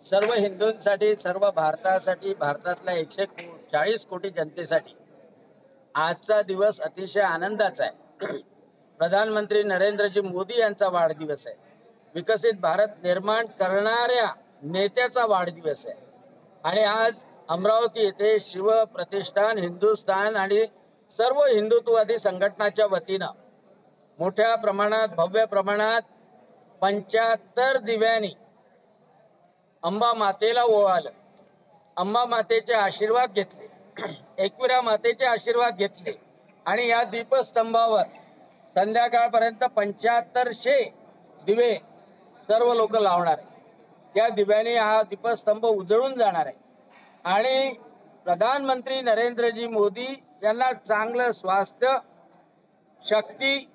सर्व हिंदूंसाठी, सर्व भारतासाठी, भारतातल्या 140 कोटी जनतेसाठी आजचा दिवस अतिशय आनंदाचा आहे. प्रधानमंत्री नरेंद्रजी मोदी यांचा वाढदिवस आहे. विकसित भारत निर्माण करणाऱ्या नेत्याचा वाढदिवस आहे. आणि आज अमरावती येथे शिव प्रतिष्ठान, हिंदुस्थान आणि सर्व हिंदुत्ववादी संघटनाच्या वतीनं मोठ्या प्रमाणात, भव्य प्रमाणात 75 दिव्यांनी अंबा मातेला ओवाळलं. अंबा मातेचे आशीर्वाद घेतले, एकविरा मातेचे आशीर्वाद घेतले आणि या दीपस्तंभावर संध्याकाळपर्यंत 7500 दिवे सर्व लोक लावणार आहे. या दिव्याने हा दीपस्तंभ उजळून जाणार आहे. आणि प्रधानमंत्री नरेंद्रजी मोदी यांना चांगलं स्वास्थ्य, शक्ती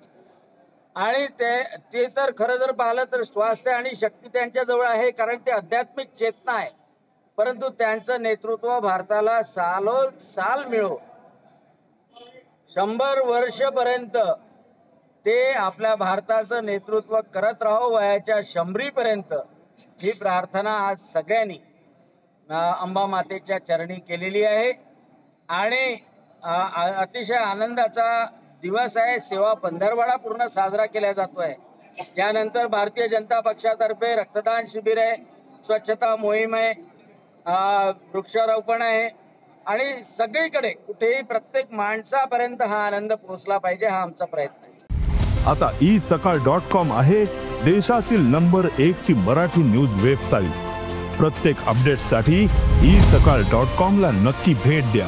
आणि ते तर खरं जर पाहिलं तर स्वास्थ्य आणि शक्ती त्यांच्याजवळ आहे, कारण ते आध्यात्मिक चेतना आहे. परंतु त्यांचं नेतृत्व भारताला साल मिळो, 100 वर्षपर्यंत ते आपल्या भारताचं नेतृत्व करत राहो, वयाच्या 100 पर्यंत. ही प्रार्थना आज सगळ्यांनी अंबा मातेच्या चरणी केलेली आहे. आणि अतिशय आनंदाचा दिवस आहे. सेवा पंधरवडा पूर्ण साजरा केला जातोय. यानंतर भारतीय जनता पक्षातर्फे रक्तदान शिबिर आहे, स्वच्छता मोहीम आहे, वृक्षारोपण आहे आणि सगळीकडे कुठेही प्रत्येक माणसापर्यंत हा आनंद पोहोचला पाहिजे, हा आमचा प्रयत्न आहे. आता isakal.com आहे देशातील नंबर 1 ची मराठी न्यूज वेबसाईट. प्रत्येक अपडेटसाठी isakal.com ला नक्की भेट द्या.